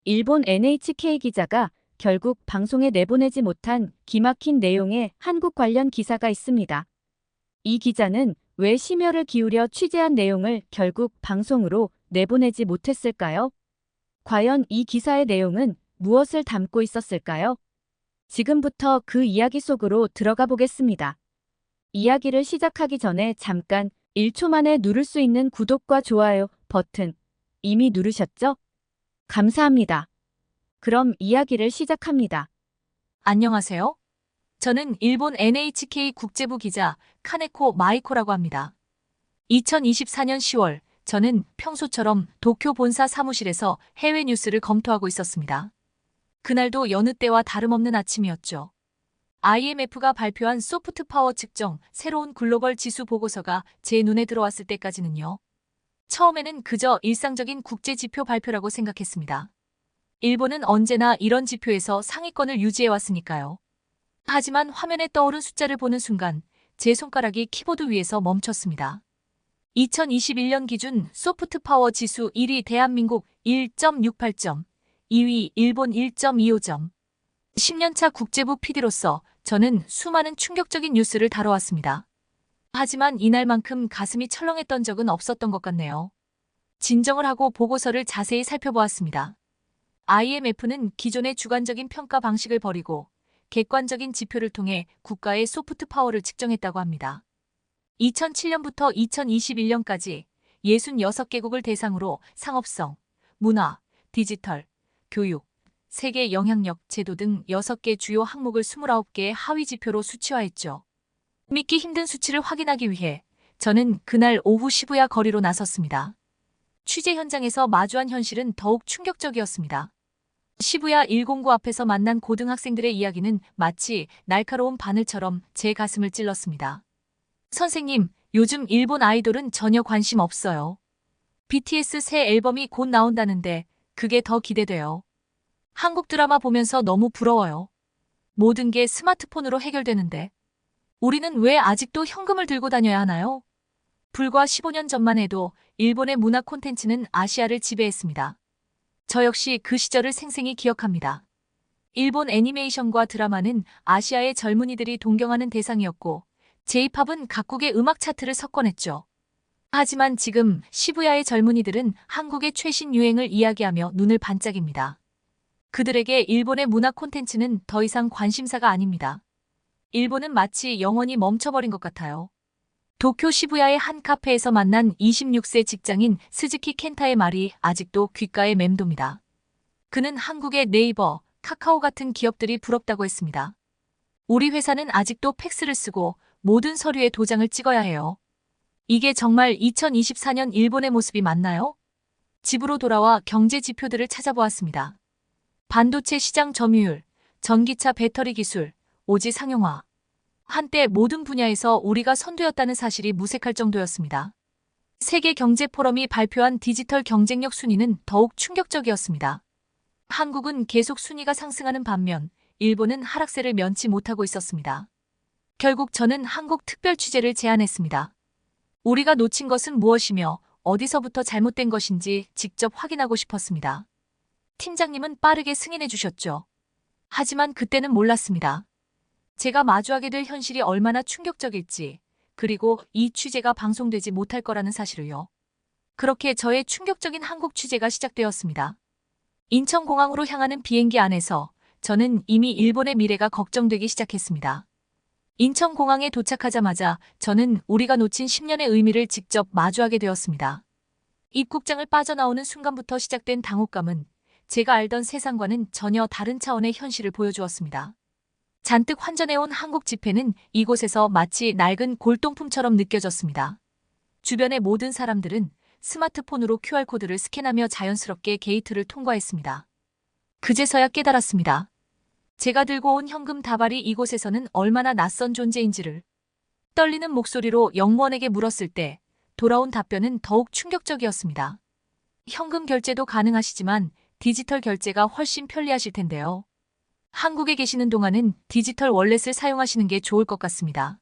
일본 NHK 기자가 결국 방송에 내보내지 못한 기막힌 내용의 한국 관련 기사가 있습니다. 이 기자는 왜 심혈을 기울여 취재한 내용을 결국 방송으로 내보내지 못했을까요? 과연 이 기사의 내용은 무엇을 담고 있었을까요? 지금부터 그 이야기 속으로 들어가 보겠습니다. 이야기를 시작하기 전에 잠깐 1초 만에 누를 수 있는 구독과 좋아요 버튼 이미 누르셨죠? 감사합니다. 그럼 이야기를 시작합니다. 안녕하세요. 저는 일본 NHK 국제부 기자 카네코 마이코라고 합니다. 2024년 10월, 저는 평소처럼 도쿄 본사 사무실에서 해외 뉴스를 검토하고 있었습니다. 그날도 여느 때와 다름없는 아침이었죠. IMF가 발표한 소프트 파워 측정 새로운 글로벌 지수 보고서가 제 눈에 들어왔을 때까지는요. 처음에는 그저 일상적인 국제 지표 발표라고 생각했습니다. 일본은 언제나 이런 지표에서 상위권을 유지해왔으니까요. 하지만 화면에 떠오른 숫자를 보는 순간 제 손가락이 키보드 위에서 멈췄습니다. 2021년 기준 소프트 파워 지수 1위 대한민국 1.68점, 2위 일본 1.25점. 10년차 국제부 PD로서 저는 수많은 충격적인 뉴스를 다뤄왔습니다. 하지만 이날만큼 가슴이 철렁했던 적은 없었던 것 같네요. 진정을 하고 보고서를 자세히 살펴보았습니다. IMF는 기존의 주관적인 평가 방식을 버리고 객관적인 지표를 통해 국가의 소프트 파워를 측정했다고 합니다. 2007년부터 2021년까지 66개국을 대상으로 상업성, 문화, 디지털, 교육, 세계 영향력, 제도 등 6개 주요 항목을 29개의 하위 지표로 수치화했죠. 믿기 힘든 수치를 확인하기 위해 저는 그날 오후 시부야 거리로 나섰습니다. 취재 현장에서 마주한 현실은 더욱 충격적이었습니다. 시부야 109 앞에서 만난 고등학생들의 이야기는 마치 날카로운 바늘처럼 제 가슴을 찔렀습니다. 선생님, 요즘 일본 아이돌은 전혀 관심 없어요. BTS 새 앨범이 곧 나온다는데 그게 더 기대돼요. 한국 드라마 보면서 너무 부러워요. 모든 게 스마트폰으로 해결되는데 우리는 왜 아직도 현금을 들고 다녀야 하나요? 불과 15년 전만 해도 일본의 문화 콘텐츠는 아시아를 지배했습니다. 저 역시 그 시절을 생생히 기억합니다. 일본 애니메이션과 드라마는 아시아의 젊은이들이 동경하는 대상이었고 J-팝은 각국의 음악 차트를 석권했죠. 하지만 지금 시부야의 젊은이들은 한국의 최신 유행을 이야기하며 눈을 반짝입니다. 그들에게 일본의 문화 콘텐츠는 더 이상 관심사가 아닙니다. 일본은 마치 영원히 멈춰버린 것 같아요. 도쿄 시부야의 한 카페에서 만난 26세 직장인 스즈키 켄타의 말이 아직도 귓가에 맴돕니다. 그는 한국의 네이버, 카카오 같은 기업들이 부럽다고 했습니다. 우리 회사는 아직도 팩스를 쓰고 모든 서류에 도장을 찍어야 해요. 이게 정말 2024년 일본의 모습이 맞나요? 집으로 돌아와 경제 지표들을 찾아보았습니다. 반도체 시장 점유율, 전기차 배터리 기술, 오지 상용화. 한때 모든 분야에서 우리가 선두였다는 사실이 무색할 정도였습니다. 세계 경제 포럼이 발표한 디지털 경쟁력 순위는 더욱 충격적이었습니다. 한국은 계속 순위가 상승하는 반면 일본은 하락세를 면치 못하고 있었습니다. 결국 저는 한국 특별 취재를 제안했습니다. 우리가 놓친 것은 무엇이며 어디서부터 잘못된 것인지 직접 확인하고 싶었습니다. 팀장님은 빠르게 승인해 주셨죠. 하지만 그때는 몰랐습니다. 제가 마주하게 될 현실이 얼마나 충격적일지, 그리고 이 취재가 방송되지 못할 거라는 사실을요. 그렇게 저의 충격적인 한국 취재가 시작되었습니다. 인천공항으로 향하는 비행기 안에서 저는 이미 일본의 미래가 걱정되기 시작했습니다. 인천공항에 도착하자마자 저는 우리가 놓친 10년의 의미를 직접 마주하게 되었습니다. 입국장을 빠져나오는 순간부터 시작된 당혹감은 제가 알던 세상과는 전혀 다른 차원의 현실을 보여주었습니다. 잔뜩 환전해온 한국 지폐는 이곳에서 마치 낡은 골동품처럼 느껴졌습니다. 주변의 모든 사람들은 스마트폰으로 QR코드를 스캔하며 자연스럽게 게이트를 통과했습니다. 그제서야 깨달았습니다. 제가 들고 온 현금 다발이 이곳에서는 얼마나 낯선 존재인지를. 떨리는 목소리로 영무원에게 물었을 때 돌아온 답변은 더욱 충격적이었습니다. 현금 결제도 가능하시지만 디지털 결제가 훨씬 편리하실 텐데요. 한국에 계시는 동안은 디지털 월렛을 사용하시는 게 좋을 것 같습니다.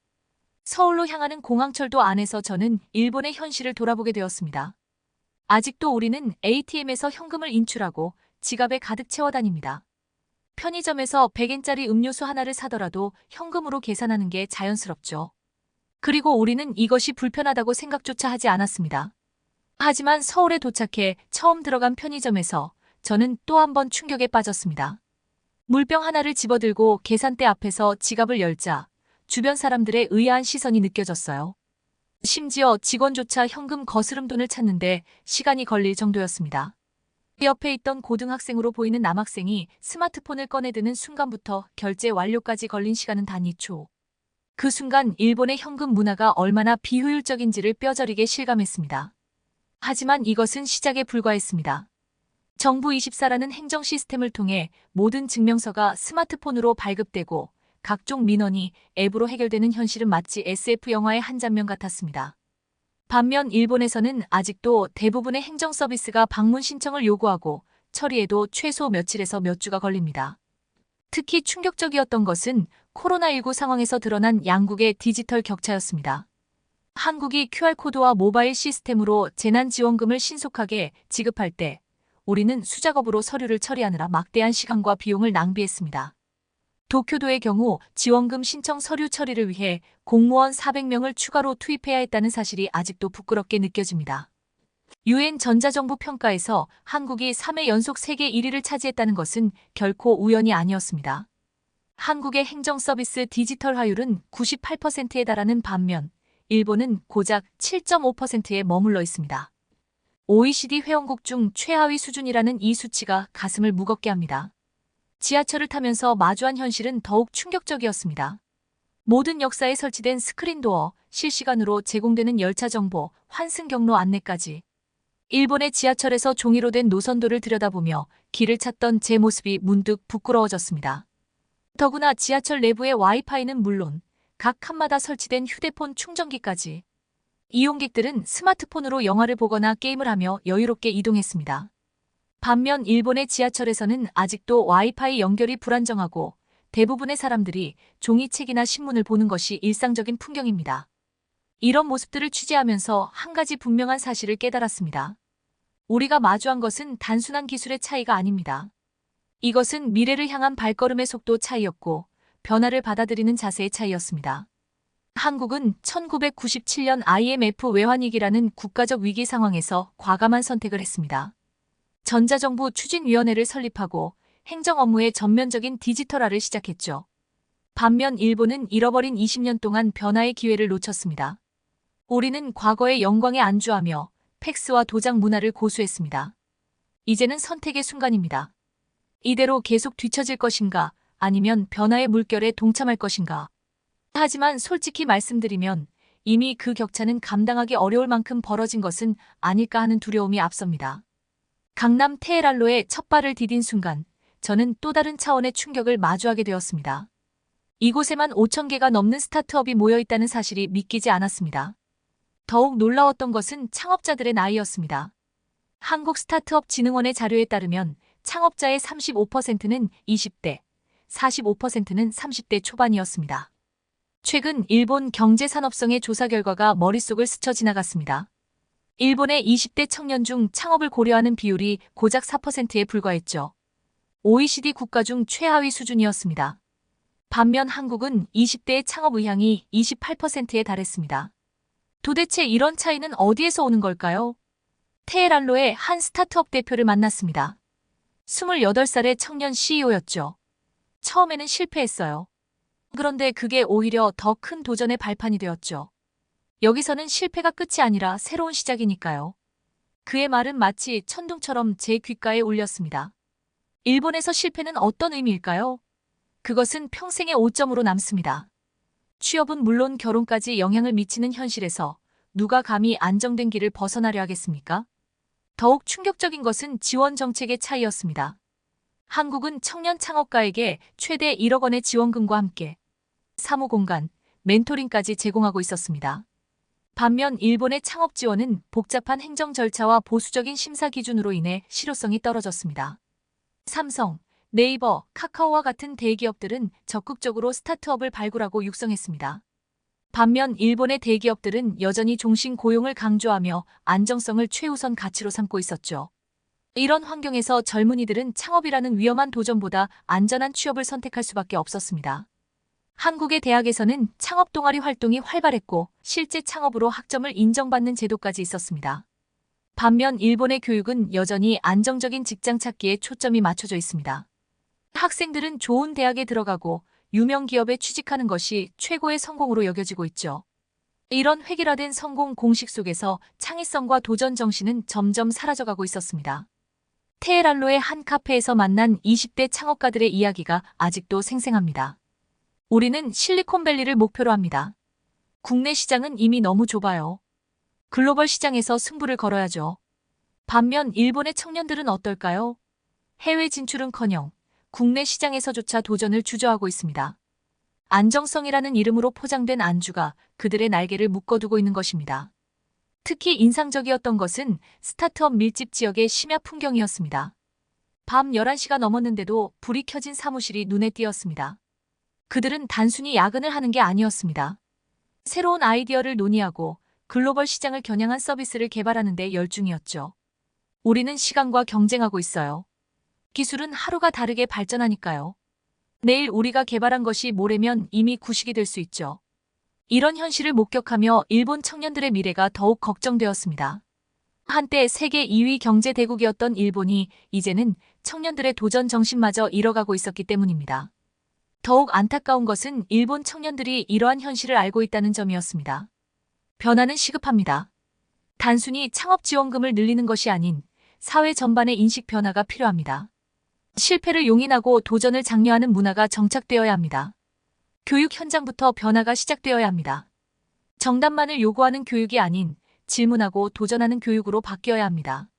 서울로 향하는 공항철도 안에서 저는 일본의 현실을 돌아보게 되었습니다. 아직도 우리는 ATM에서 현금을 인출하고 지갑에 가득 채워 다닙니다. 편의점에서 100엔짜리 음료수 하나를 사더라도 현금으로 계산하는 게 자연스럽죠. 그리고 우리는 이것이 불편하다고 생각조차 하지 않았습니다. 하지만 서울에 도착해 처음 들어간 편의점에서 저는 또 한 번 충격에 빠졌습니다. 물병 하나를 집어들고 계산대 앞에서 지갑을 열자 주변 사람들의 의아한 시선이 느껴졌어요. 심지어 직원조차 현금 거스름 돈을 찾는데 시간이 걸릴 정도였습니다. 옆에 있던 고등학생으로 보이는 남학생이 스마트폰을 꺼내드는 순간부터 결제 완료까지 걸린 시간은 단 2초. 그 순간 일본의 현금 문화가 얼마나 비효율적인지를 뼈저리게 실감했습니다. 하지만 이것은 시작에 불과했습니다. 정부 24라는 행정 시스템을 통해 모든 증명서가 스마트폰으로 발급되고 각종 민원이 앱으로 해결되는 현실은 마치 SF 영화의 한 장면 같았습니다. 반면 일본에서는 아직도 대부분의 행정 서비스가 방문 신청을 요구하고 처리에도 최소 며칠에서 몇 주가 걸립니다. 특히 충격적이었던 것은 코로나19 상황에서 드러난 양국의 디지털 격차였습니다. 한국이 QR코드와 모바일 시스템으로 재난지원금을 신속하게 지급할 때 우리는 수작업으로 서류를 처리하느라 막대한 시간과 비용을 낭비했습니다. 도쿄도의 경우 지원금 신청 서류 처리를 위해 공무원 400명을 추가로 투입해야 했다는 사실이 아직도 부끄럽게 느껴집니다. UN 전자정부 평가에서 한국이 3회 연속 세계 1위를 차지했다는 것은 결코 우연이 아니었습니다. 한국의 행정 서비스 디지털화율은 98%에 달하는 반면 일본은 고작 7.5%에 머물러 있습니다. OECD 회원국 중 최하위 수준이라는 이 수치가 가슴을 무겁게 합니다. 지하철을 타면서 마주한 현실은 더욱 충격적이었습니다. 모든 역사에 설치된 스크린도어, 실시간으로 제공되는 열차 정보, 환승 경로 안내까지. 일본의 지하철에서 종이로 된 노선도를 들여다보며 길을 찾던 제 모습이 문득 부끄러워졌습니다. 더구나 지하철 내부의 와이파이는 물론 각 칸마다 설치된 휴대폰 충전기까지. 이용객들은 스마트폰으로 영화를 보거나 게임을 하며 여유롭게 이동했습니다. 반면 일본의 지하철에서는 아직도 와이파이 연결이 불안정하고 대부분의 사람들이 종이책이나 신문을 보는 것이 일상적인 풍경입니다. 이런 모습들을 취재하면서 한 가지 분명한 사실을 깨달았습니다. 우리가 마주한 것은 단순한 기술의 차이가 아닙니다. 이것은 미래를 향한 발걸음의 속도 차이였고 변화를 받아들이는 자세의 차이였습니다. 한국은 1997년 IMF 외환위기라는 국가적 위기 상황에서 과감한 선택을 했습니다. 전자정부 추진위원회를 설립하고 행정 업무의 전면적인 디지털화를 시작했죠. 반면 일본은 잃어버린 20년 동안 변화의 기회를 놓쳤습니다. 우리는 과거의 영광에 안주하며 팩스와 도장 문화를 고수했습니다. 이제는 선택의 순간입니다. 이대로 계속 뒤처질 것인가 아니면 변화의 물결에 동참할 것인가. 하지만 솔직히 말씀드리면 이미 그 격차는 감당하기 어려울 만큼 벌어진 것은 아닐까 하는 두려움이 앞섭니다. 강남 테헤랄로에 첫 발을 디딘 순간 저는 또 다른 차원의 충격을 마주하게 되었습니다. 이곳에만 5,000개가 넘는 스타트업이 모여 있다는 사실이 믿기지 않았습니다. 더욱 놀라웠던 것은 창업자들의 나이였습니다. 한국스타트업진흥원의 자료에 따르면 창업자의 35%는 20대, 45%는 30대 초반이었습니다. 최근 일본 경제산업성의 조사 결과가 머릿속을 스쳐 지나갔습니다. 일본의 20대 청년 중 창업을 고려하는 비율이 고작 4%에 불과했죠. OECD 국가 중 최하위 수준이었습니다. 반면 한국은 20대의 창업 의향이 28%에 달했습니다. 도대체 이런 차이는 어디에서 오는 걸까요? 테헤랄로의 한 스타트업 대표를 만났습니다. 28살의 청년 CEO였죠. 처음에는 실패했어요. 그런데 그게 오히려 더 큰 도전의 발판이 되었죠. 여기서는 실패가 끝이 아니라 새로운 시작이니까요. 그의 말은 마치 천둥처럼 제 귓가에 울렸습니다. 일본에서 실패는 어떤 의미일까요? 그것은 평생의 오점으로 남습니다. 취업은 물론 결혼까지 영향을 미치는 현실에서 누가 감히 안정된 길을 벗어나려 하겠습니까? 더욱 충격적인 것은 지원 정책의 차이였습니다. 한국은 청년 창업가에게 최대 1억 원의 지원금과 함께 사무 공간, 멘토링까지 제공하고 있었습니다. 반면 일본의 창업 지원은 복잡한 행정 절차와 보수적인 심사 기준으로 인해 실효성이 떨어졌습니다. 삼성, 네이버, 카카오와 같은 대기업들은 적극적으로 스타트업을 발굴하고 육성했습니다. 반면 일본의 대기업들은 여전히 종신 고용을 강조하며 안정성을 최우선 가치로 삼고 있었죠. 이런 환경에서 젊은이들은 창업이라는 위험한 도전보다 안전한 취업을 선택할 수밖에 없었습니다. 한국의 대학에서는 창업 동아리 활동이 활발했고 실제 창업으로 학점을 인정받는 제도까지 있었습니다. 반면 일본의 교육은 여전히 안정적인 직장 찾기에 초점이 맞춰져 있습니다. 학생들은 좋은 대학에 들어가고 유명 기업에 취직하는 것이 최고의 성공으로 여겨지고 있죠. 이런 획일화된 성공 공식 속에서 창의성과 도전 정신은 점점 사라져가고 있었습니다. 테헤란로의 한 카페에서 만난 20대 창업가들의 이야기가 아직도 생생합니다. 우리는 실리콘밸리를 목표로 합니다. 국내 시장은 이미 너무 좁아요. 글로벌 시장에서 승부를 걸어야죠. 반면 일본의 청년들은 어떨까요? 해외 진출은커녕 국내 시장에서조차 도전을 주저하고 있습니다. 안정성이라는 이름으로 포장된 안주가 그들의 날개를 묶어두고 있는 것입니다. 특히 인상적이었던 것은 스타트업 밀집 지역의 심야 풍경이었습니다. 밤 11시가 넘었는데도 불이 켜진 사무실이 눈에 띄었습니다. 그들은 단순히 야근을 하는 게 아니었습니다. 새로운 아이디어를 논의하고 글로벌 시장을 겨냥한 서비스를 개발하는 데 열중이었죠. 우리는 시간과 경쟁하고 있어요. 기술은 하루가 다르게 발전하니까요. 내일 우리가 개발한 것이 모레면 이미 구식이 될 수 있죠. 이런 현실을 목격하며 일본 청년들의 미래가 더욱 걱정되었습니다. 한때 세계 2위 경제 대국이었던 일본이 이제는 청년들의 도전 정신마저 잃어가고 있었기 때문입니다. 더욱 안타까운 것은 일본 청년들이 이러한 현실을 알고 있다는 점이었습니다. 변화는 시급합니다. 단순히 창업 지원금을 늘리는 것이 아닌 사회 전반의 인식 변화가 필요합니다. 실패를 용인하고 도전을 장려하는 문화가 정착되어야 합니다. 교육 현장부터 변화가 시작되어야 합니다. 정답만을 요구하는 교육이 아닌 질문하고 도전하는 교육으로 바뀌어야 합니다.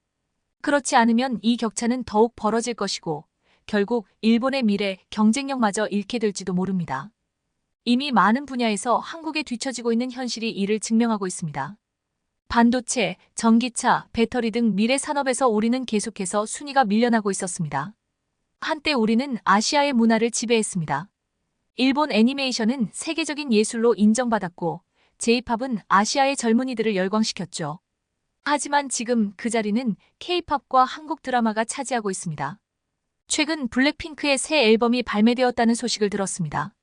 그렇지 않으면 이 격차는 더욱 벌어질 것이고 결국 일본의 미래 경쟁력마저 잃게 될지도 모릅니다. 이미 많은 분야에서 한국에 뒤처지고 있는 현실이 이를 증명하고 있습니다. 반도체, 전기차, 배터리 등 미래 산업에서 우리는 계속해서 순위가 밀려나고 있었습니다. 한때 우리는 아시아의 문화를 지배했습니다. 일본 애니메이션은 세계적인 예술로 인정받았고 J-팝은 아시아의 젊은이들을 열광시켰죠. 하지만 지금 그 자리는 K-팝과 한국 드라마가 차지하고 있습니다. 최근 블랙핑크의 새 앨범이 발매되었다는 소식을 들었습니다.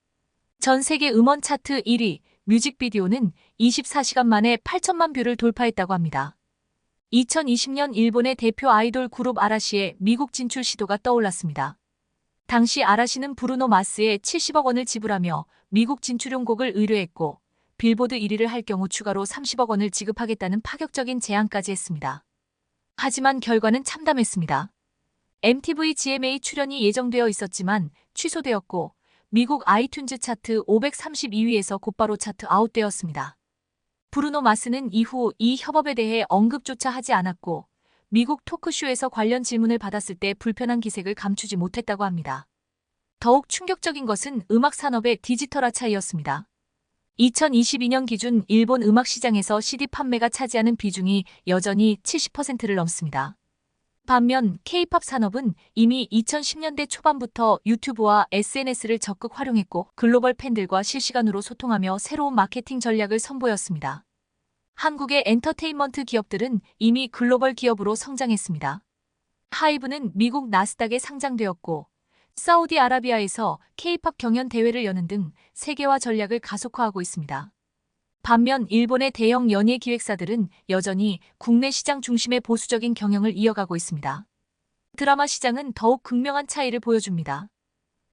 전 세계 음원 차트 1위, 뮤직비디오는 24시간 만에 8천만 뷰를 돌파했다고 합니다. 2020년 일본의 대표 아이돌 그룹 아라시의 미국 진출 시도가 떠올랐습니다. 당시 아라시는 브루노 마스에 70억 원을 지불하며 미국 진출용 곡을 의뢰했고 빌보드 1위를 할 경우 추가로 30억 원을 지급하겠다는 파격적인 제안까지 했습니다. 하지만 결과는 참담했습니다. MTV GMA 출연이 예정되어 있었지만 취소되었고 미국 아이튠즈 차트 532위에서 곧바로 차트 아웃되었습니다. 브루노 마스는 이후 이 협업에 대해 언급조차 하지 않았고 미국 토크쇼에서 관련 질문을 받았을 때 불편한 기색을 감추지 못했다고 합니다. 더욱 충격적인 것은 음악 산업의 디지털 하차이였습니다. 2022년 기준 일본 음악 시장에서 CD 판매가 차지하는 비중이 여전히 70%를 넘습니다. 반면 K-팝 산업은 이미 2010년대 초반부터 유튜브와 SNS를 적극 활용했고 글로벌 팬들과 실시간으로 소통하며 새로운 마케팅 전략을 선보였습니다. 한국의 엔터테인먼트 기업들은 이미 글로벌 기업으로 성장했습니다. 하이브는 미국 나스닥에 상장되었고 사우디아라비아에서 K-팝 경연 대회를 여는 등 세계화 전략을 가속화하고 있습니다. 반면 일본의 대형 연예 기획사들은 여전히 국내 시장 중심의 보수적인 경영을 이어가고 있습니다. 드라마 시장은 더욱 극명한 차이를 보여줍니다.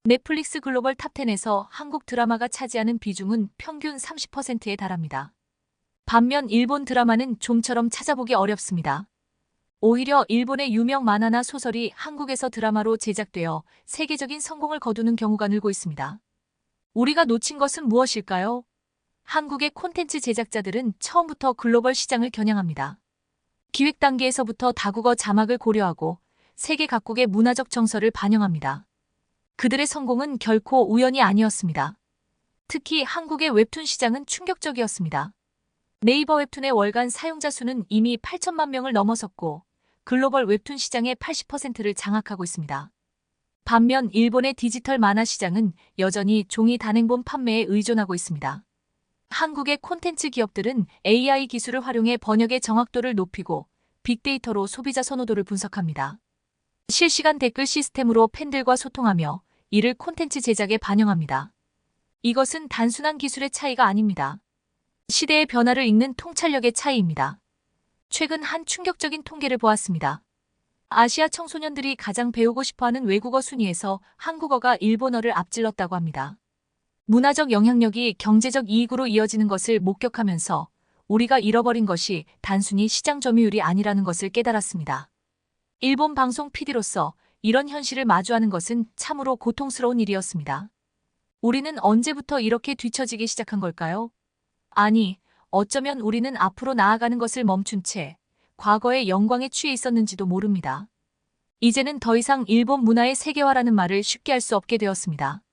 넷플릭스 글로벌 탑10에서 한국 드라마가 차지하는 비중은 평균 30%에 달합니다. 반면 일본 드라마는 좀처럼 찾아보기 어렵습니다. 오히려 일본의 유명 만화나 소설이 한국에서 드라마로 제작되어 세계적인 성공을 거두는 경우가 늘고 있습니다. 우리가 놓친 것은 무엇일까요? 한국의 콘텐츠 제작자들은 처음부터 글로벌 시장을 겨냥합니다. 기획 단계에서부터 다국어 자막을 고려하고 세계 각국의 문화적 정서를 반영합니다. 그들의 성공은 결코 우연이 아니었습니다. 특히 한국의 웹툰 시장은 충격적이었습니다. 네이버 웹툰의 월간 사용자 수는 이미 8천만 명을 넘어섰고 글로벌 웹툰 시장의 80%를 장악하고 있습니다. 반면 일본의 디지털 만화 시장은 여전히 종이 단행본 판매에 의존하고 있습니다. 한국의 콘텐츠 기업들은 AI 기술을 활용해 번역의 정확도를 높이고 빅데이터로 소비자 선호도를 분석합니다. 실시간 댓글 시스템으로 팬들과 소통하며 이를 콘텐츠 제작에 반영합니다. 이것은 단순한 기술의 차이가 아닙니다. 시대의 변화를 읽는 통찰력의 차이입니다. 최근 한 충격적인 통계를 보았습니다. 아시아 청소년들이 가장 배우고 싶어하는 외국어 순위에서 한국어가 일본어를 앞질렀다고 합니다. 문화적 영향력이 경제적 이익으로 이어지는 것을 목격하면서 우리가 잃어버린 것이 단순히 시장 점유율이 아니라는 것을 깨달았습니다. 일본 방송 PD로서 이런 현실을 마주하는 것은 참으로 고통스러운 일이었습니다. 우리는 언제부터 이렇게 뒤처지기 시작한 걸까요? 아니, 어쩌면 우리는 앞으로 나아가는 것을 멈춘 채 과거의 영광에 취해 있었는지도 모릅니다. 이제는 더 이상 일본 문화의 세계화라는 말을 쉽게 할 수 없게 되었습니다.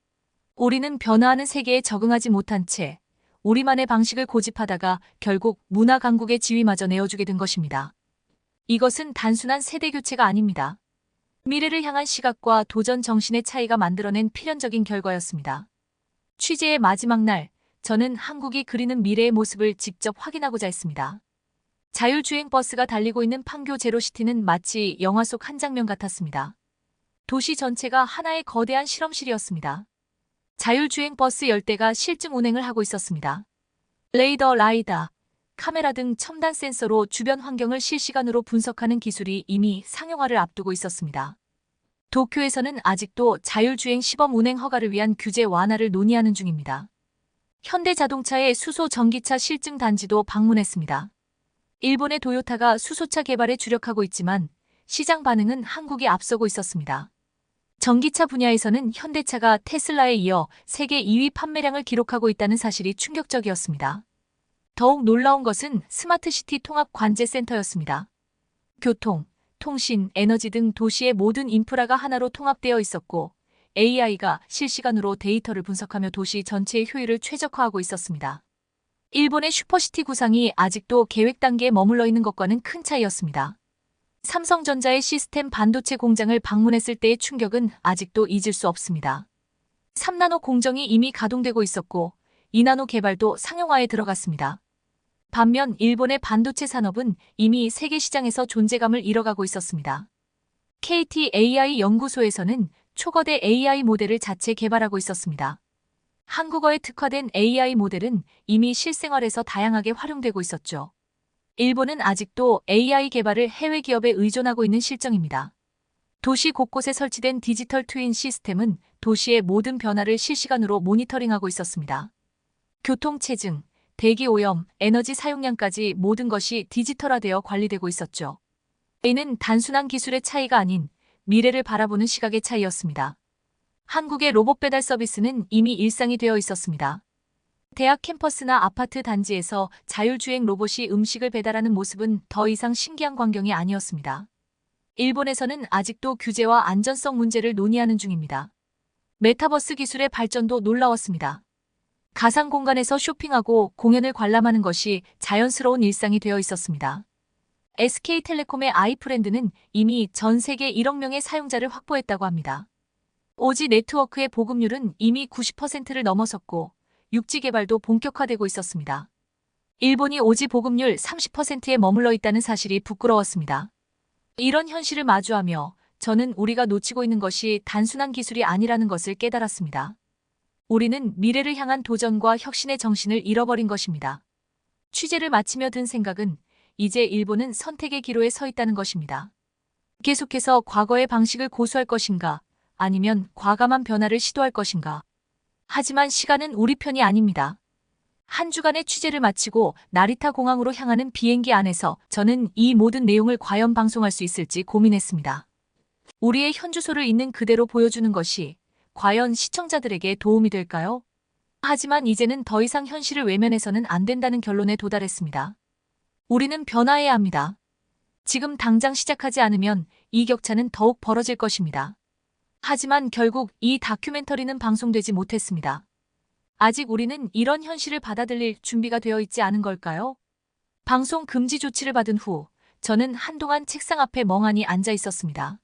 우리는 변화하는 세계에 적응하지 못한 채 우리만의 방식을 고집하다가 결국 문화 강국의 지위마저 내어주게 된 것입니다. 이것은 단순한 세대 교체가 아닙니다. 미래를 향한 시각과 도전 정신의 차이가 만들어낸 필연적인 결과였습니다. 취재의 마지막 날, 저는 한국이 그리는 미래의 모습을 직접 확인하고자 했습니다. 자율주행 버스가 달리고 있는 판교 제로시티는 마치 영화 속 한 장면 같았습니다. 도시 전체가 하나의 거대한 실험실이었습니다. 자율주행 버스 10대가 실증 운행을 하고 있었습니다. 레이더, 라이다, 카메라 등 첨단 센서로 주변 환경을 실시간으로 분석하는 기술이 이미 상용화를 앞두고 있었습니다. 도쿄에서는 아직도 자율주행 시범 운행 허가를 위한 규제 완화를 논의하는 중입니다. 현대자동차의 수소 전기차 실증 단지도 방문했습니다. 일본의 도요타가 수소차 개발에 주력하고 있지만 시장 반응은 한국이 앞서고 있었습니다. 전기차 분야에서는 현대차가 테슬라에 이어 세계 2위 판매량을 기록하고 있다는 사실이 충격적이었습니다. 더욱 놀라운 것은 스마트시티 통합 관제센터였습니다. 교통, 통신, 에너지 등 도시의 모든 인프라가 하나로 통합되어 있었고 AI가 실시간으로 데이터를 분석하며 도시 전체의 효율을 최적화하고 있었습니다. 일본의 슈퍼시티 구상이 아직도 계획 단계에 머물러 있는 것과는 큰 차이였습니다. 삼성전자의 시스템 반도체 공장을 방문했을 때의 충격은 아직도 잊을 수 없습니다. 3나노 공정이 이미 가동되고 있었고 2나노 개발도 상용화에 들어갔습니다. 반면 일본의 반도체 산업은 이미 세계 시장에서 존재감을 잃어가고 있었습니다. KT AI 연구소에서는 초거대 AI 모델을 자체 개발하고 있었습니다. 한국어에 특화된 AI 모델은 이미 실생활에서 다양하게 활용되고 있었죠. 일본은 아직도 AI 개발을 해외 기업에 의존하고 있는 실정입니다. 도시 곳곳에 설치된 디지털 트윈 시스템은 도시의 모든 변화를 실시간으로 모니터링하고 있었습니다. 교통 체증, 대기 오염, 에너지 사용량까지 모든 것이 디지털화되어 관리되고 있었죠. 이는 단순한 기술의 차이가 아닌 미래를 바라보는 시각의 차이였습니다. 한국의 로봇 배달 서비스는 이미 일상이 되어 있었습니다. 대학 캠퍼스나 아파트 단지에서 자율주행 로봇이 음식을 배달하는 모습은 더 이상 신기한 광경이 아니었습니다. 일본에서는 아직도 규제와 안전성 문제를 논의하는 중입니다. 메타버스 기술의 발전도 놀라웠습니다. 가상 공간에서 쇼핑하고 공연을 관람하는 것이 자연스러운 일상이 되어 있었습니다. SK텔레콤의 아이프렌드는 이미 전 세계 1억 명의 사용자를 확보했다고 합니다. 5G 네트워크의 보급률은 이미 90%를 넘어섰고 6G 개발도 본격화되고 있었습니다. 일본이 5G 보급률 30%에 머물러 있다는 사실이 부끄러웠습니다. 이런 현실을 마주하며 저는 우리가 놓치고 있는 것이 단순한 기술이 아니라는 것을 깨달았습니다. 우리는 미래를 향한 도전과 혁신의 정신을 잃어버린 것입니다. 취재를 마치며 든 생각은 이제 일본은 선택의 기로에 서 있다는 것입니다. 계속해서 과거의 방식을 고수할 것인가, 아니면 과감한 변화를 시도할 것인가. 하지만 시간은 우리 편이 아닙니다. 한 주간의 취재를 마치고 나리타 공항으로 향하는 비행기 안에서 저는 이 모든 내용을 과연 방송할 수 있을지 고민했습니다. 우리의 현주소를 있는 그대로 보여주는 것이 과연 시청자들에게 도움이 될까요? 하지만 이제는 더 이상 현실을 외면해서는 안 된다는 결론에 도달했습니다. 우리는 변화해야 합니다. 지금 당장 시작하지 않으면 이 격차는 더욱 벌어질 것입니다. 하지만 결국 이 다큐멘터리는 방송되지 못했습니다. 아직 우리는 이런 현실을 받아들일 준비가 되어 있지 않은 걸까요? 방송 금지 조치를 받은 후 저는 한동안 책상 앞에 멍하니 앉아 있었습니다.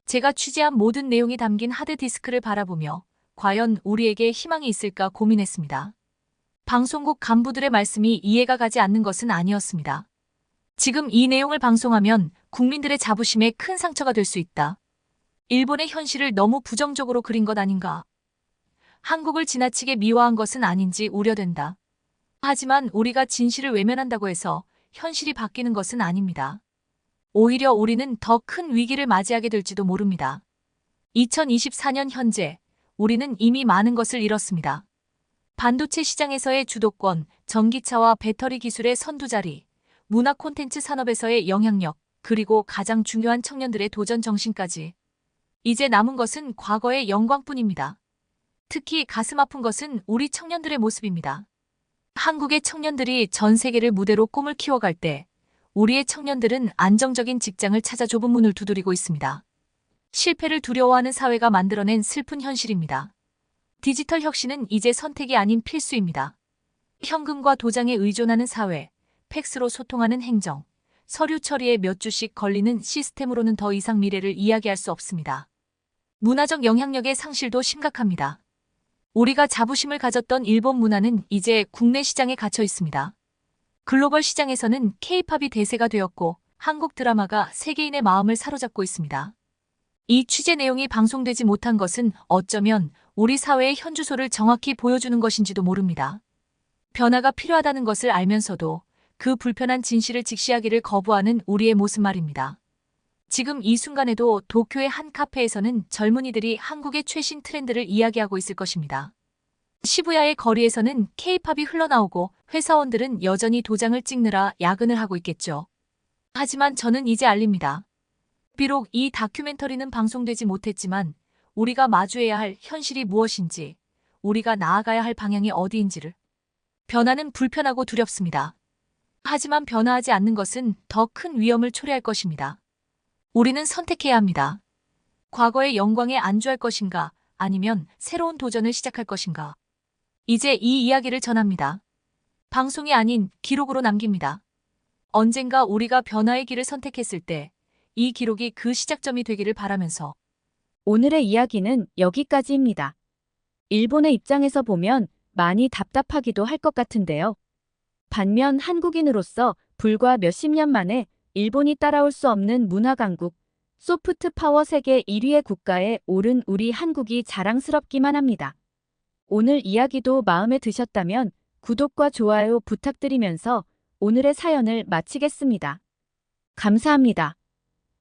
제가 취재한 모든 내용이 담긴 하드디스크를 바라보며 과연 우리에게 희망이 있을까 고민했습니다. 방송국 간부들의 말씀이 이해가 가지 않는 것은 아니었습니다. 지금 이 내용을 방송하면 국민들의 자부심에 큰 상처가 될 수 있다. 일본의 현실을 너무 부정적으로 그린 것 아닌가. 한국을 지나치게 미화한 것은 아닌지 우려된다. 하지만 우리가 진실을 외면한다고 해서 현실이 바뀌는 것은 아닙니다. 오히려 우리는 더 큰 위기를 맞이하게 될지도 모릅니다. 2024년 현재 우리는 이미 많은 것을 잃었습니다. 반도체 시장에서의 주도권, 전기차와 배터리 기술의 선두자리, 문화 콘텐츠 산업에서의 영향력, 그리고 가장 중요한 청년들의 도전 정신까지. 이제 남은 것은 과거의 영광뿐입니다. 특히 가슴 아픈 것은 우리 청년들의 모습입니다. 한국의 청년들이 전 세계를 무대로 꿈을 키워갈 때 우리의 청년들은 안정적인 직장을 찾아 좁은 문을 두드리고 있습니다. 실패를 두려워하는 사회가 만들어낸 슬픈 현실입니다. 디지털 혁신은 이제 선택이 아닌 필수입니다. 현금과 도장에 의존하는 사회, 팩스로 소통하는 행정, 서류 처리에 몇 주씩 걸리는 시스템으로는 더 이상 미래를 이야기할 수 없습니다. 문화적 영향력의 상실도 심각합니다. 우리가 자부심을 가졌던 일본 문화는 이제 국내 시장에 갇혀 있습니다. 글로벌 시장에서는 K-팝이 대세가 되었고 한국 드라마가 세계인의 마음을 사로잡고 있습니다. 이 취재 내용이 방송되지 못한 것은 어쩌면 우리 사회의 현주소를 정확히 보여주는 것인지도 모릅니다. 변화가 필요하다는 것을 알면서도 그 불편한 진실을 직시하기를 거부하는 우리의 모습 말입니다. 지금 이 순간에도 도쿄의 한 카페에서는 젊은이들이 한국의 최신 트렌드를 이야기하고 있을 것입니다. 시부야의 거리에서는 K-팝이 흘러나오고 회사원들은 여전히 도장을 찍느라 야근을 하고 있겠죠. 하지만 저는 이제 알립니다. 비록 이 다큐멘터리는 방송되지 못했지만 우리가 마주해야 할 현실이 무엇인지, 우리가 나아가야 할 방향이 어디인지를. 변화는 불편하고 두렵습니다. 하지만 변화하지 않는 것은 더 큰 위험을 초래할 것입니다. 우리는 선택해야 합니다. 과거의 영광에 안주할 것인가, 아니면 새로운 도전을 시작할 것인가. 이제 이 이야기를 전합니다. 방송이 아닌 기록으로 남깁니다. 언젠가 우리가 변화의 길을 선택했을 때 이 기록이 그 시작점이 되기를 바라면서 오늘의 이야기는 여기까지입니다. 일본의 입장에서 보면 많이 답답하기도 할 것 같은데요. 반면 한국인으로서 불과 몇십 년 만에 일본이 따라올 수 없는 문화 강국, 소프트 파워 세계 1위의 국가에 오른 우리 한국이 자랑스럽기만 합니다. 오늘 이야기도 마음에 드셨다면 구독과 좋아요 부탁드리면서 오늘의 사연을 마치겠습니다. 감사합니다.